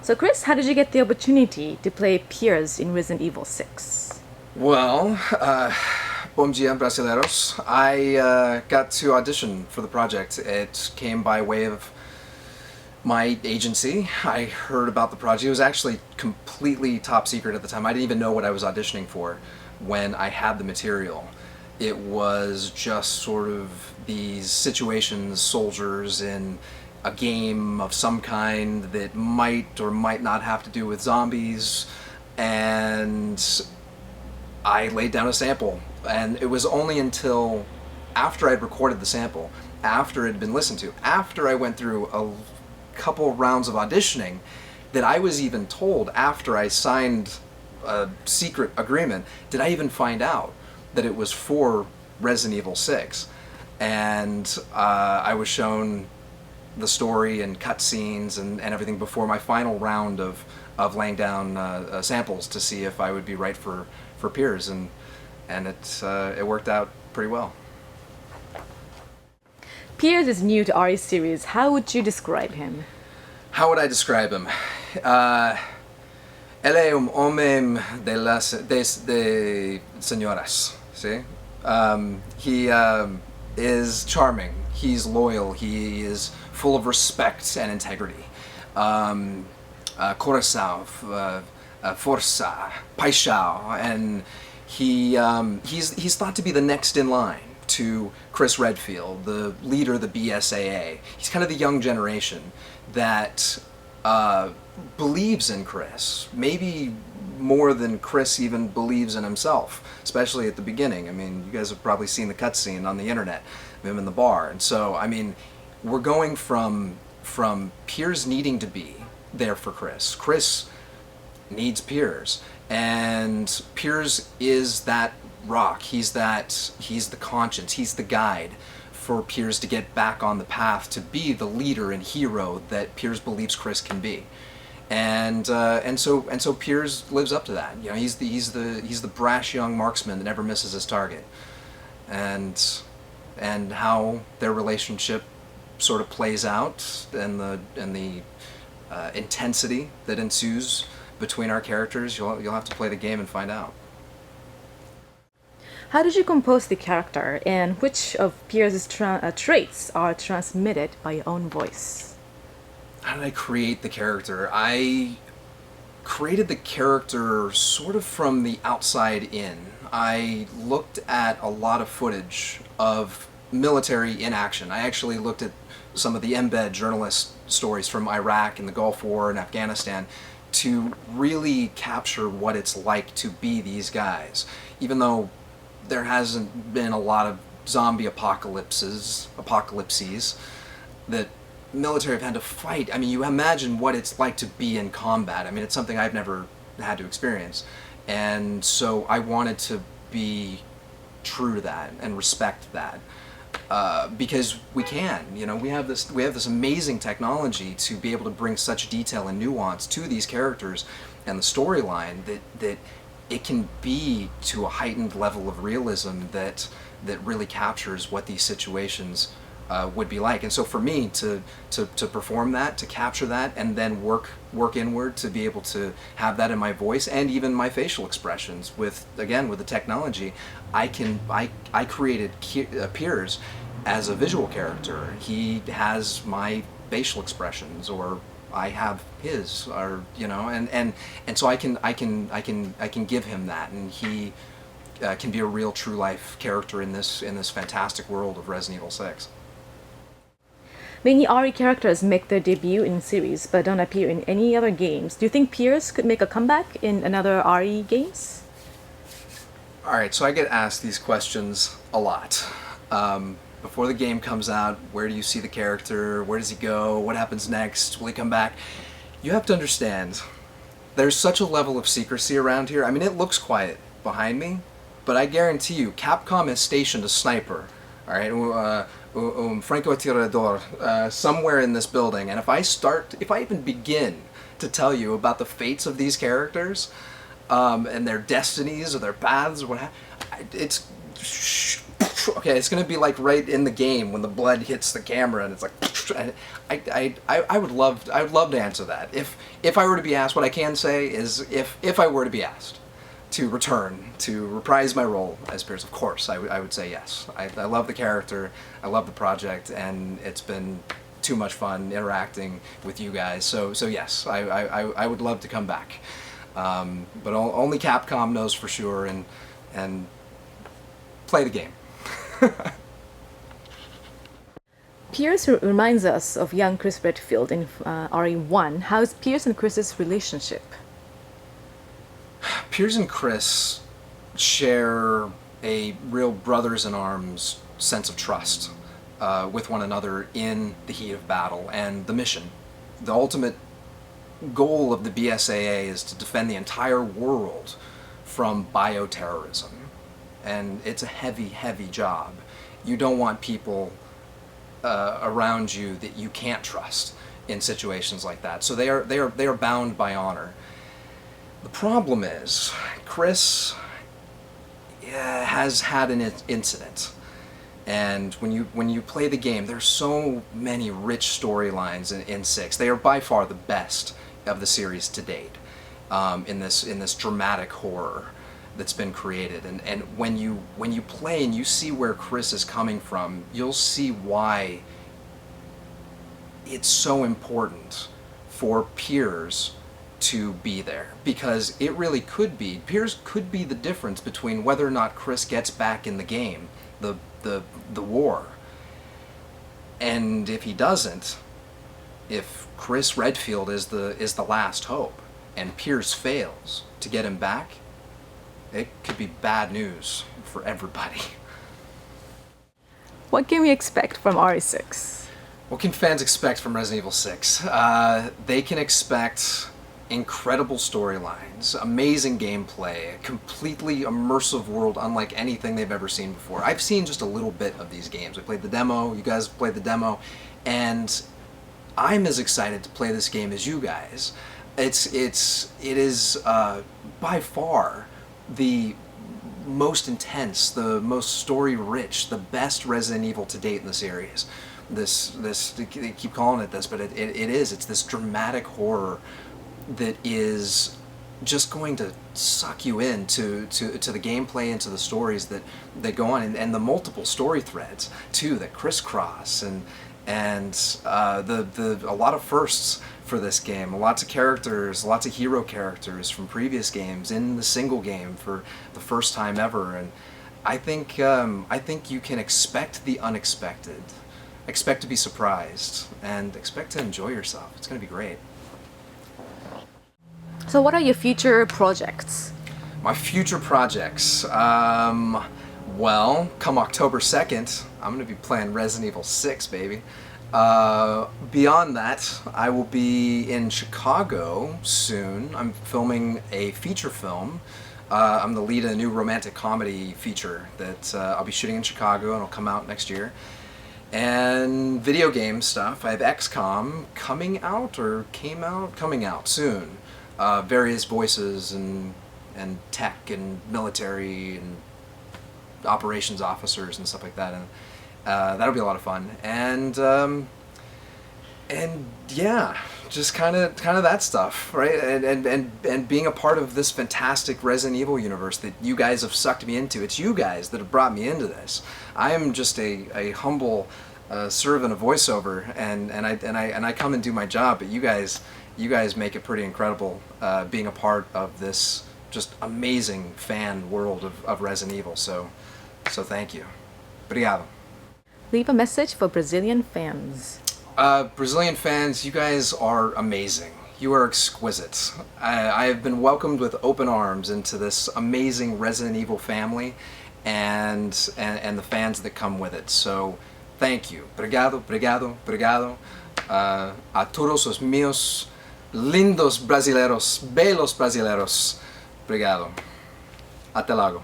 So Chris, how did you get the opportunity to play Piers in Resident Evil 6? Well, bom dia, brasileiros. I got to audition for the project. It came by way of my agency. I heard about the project. It was actually completely top secret at the time. I didn't even know what I was auditioning for when I had the material. It was just sort of these situations, soldiers in a game of some kind that might or might not have to do with zombies, and I laid down a sample. And it was only until after I'd recorded the sample, after it had been listened to, after I went through a couple rounds of auditioning, that I was even told, after I signed a secret agreement, did I even find out that it was for Resident Evil 6. And I was shown the story and cutscenes and everything before my final round of laying down samples to see if I would be right for Piers, and it worked out pretty well. Piers is new to RE series. How would you describe him? How would I describe him? Él es un hombre de señoras, ¿sí? He is charming, he's loyal, he is full of respect and integrity. Coração, força, paixão, and he's thought to be the next in line to Chris Redfield, the leader of the BSAA. He's kind of the young generation that believes in Chris, maybe more than Chris even believes in himself, especially at the beginning. I mean, you guys have probably seen the cutscene on the internet of him in the bar. And so, I mean, we're going from Piers needing to be there for Chris. Chris needs Piers, and Piers is that rock. He's the conscience, he's the guide for Piers to get back on the path to be the leader and hero that Piers believes Chris can be. And so Piers lives up to that. You know, he's the brash young marksman that never misses his target. And how their relationship sort of plays out, and the intensity that ensues between our characters, you'll have to play the game and find out. How did you compose the character, and which of Piers' traits are transmitted by your own voice? How did I create the character? I created the character sort of from the outside in. I looked at a lot of footage of military in action. I actually looked at some of the embed journalist stories from Iraq and the Gulf War and Afghanistan to really capture what it's like to be these guys. Even though there hasn't been a lot of zombie apocalypses that military have had to fight. I mean, you imagine what it's like to be in combat. I mean, it's something I've never had to experience. And so I wanted to be true to that and respect that. Because we can, you know, we have this amazing technology to be able to bring such detail and nuance to these characters and the storyline that it can be to a heightened level of realism that really captures what these situations would be like. And so for me to perform that, to capture that, and then work inward to be able to have that in my voice and even my facial expressions with the technology, I created Piers as a visual character. He has my facial expressions, or I have his, or you know, and so I can give him that, and he can be a real true life character in this fantastic world of Resident Evil 6. Many RE characters make their debut in series but don't appear in any other games. Do you think Piers could make a comeback in another RE games? Alright, so I get asked these questions a lot. Before the game comes out, where do you see the character? Where does he go? What happens next? Will he come back? You have to understand, there's such a level of secrecy around here. I mean, it looks quiet behind me, but I guarantee you, Capcom has stationed a sniper, alright, francotirador, somewhere in this building, and if I even begin to tell you about the fates of these characters, and their destinies or their paths, or it's okay, it's gonna be like right in the game when the blood hits the camera and it's like I would love to answer that. If I were to be asked, what I can say is if I were to be asked to return to reprise my role as Piers, of course I would say yes. I love the character, I love the project, and it's been too much fun interacting with you guys. So yes, I would love to come back. But only Capcom knows for sure, and play the game. Piers reminds us of young Chris Redfield in RE1. How is Piers and Chris's relationship? Piers and Chris share a real brothers-in-arms sense of trust with one another in the heat of battle and the mission. The ultimate goal of the BSAA is to defend the entire world from bioterrorism. And it's a heavy, heavy job. You don't want people around you that you can't trust in situations like that. So they are bound by honor. The problem is, Chris has had an incident, and when you play the game, there's so many rich storylines in 6. They are by far the best of the series to date in this dramatic horror that's been created. And when you play and you see where Chris is coming from, you'll see why it's so important for Piers to be there, because it really could be, Piers could be the difference between whether or not Chris gets back in the game, the war. And if he doesn't, if Chris Redfield is the last hope and Piers fails to get him back, it could be bad news for everybody. What can we expect from RE6? What can fans expect from Resident Evil 6? They can expect incredible storylines, amazing gameplay, a completely immersive world unlike anything they've ever seen before. I've seen just a little bit of these games. I played the demo, you guys played the demo, and I'm as excited to play this game as you guys. It is by far the most intense, the most story-rich, the best Resident Evil to date in the series. They keep calling it this, but it is. It's this dramatic horror that is just going to suck you in to the gameplay and to the stories that go on, and the multiple story threads too that crisscross, and a lot of firsts for this game. Lots of characters, lots of hero characters from previous games in the single game for the first time ever, and I think you can expect the unexpected. Expect to be surprised, and expect to enjoy yourself. It's going to be great. So what are your future projects? My future projects, well, come October 2nd, I'm going to be playing Resident Evil 6, baby. Beyond that, I will be in Chicago soon. I'm filming a feature film. I'm the lead in a new romantic comedy feature that I'll be shooting in Chicago, and it'll come out next year. And video game stuff. I have XCOM coming out soon. Various voices and tech and military and operations officers and stuff like that, and that'll be a lot of fun. And yeah, just kind of that stuff, right? And being a part of this fantastic Resident Evil universe that you guys have sucked me into. It's you guys that have brought me into this. I am just a humble servant of voiceover, and I come and do my job, but you guys make it pretty incredible being a part of this just amazing fan world of Resident Evil. So thank you. Obrigado. Leave a message for Brazilian fans. Brazilian fans, you guys are amazing. You are exquisite. I have been welcomed with open arms into this amazing Resident Evil family, and the fans that come with it. So thank you. Obrigado, obrigado, obrigado. A todos os meus lindos brasileiros, belos brasileiros. Obrigado. Até logo.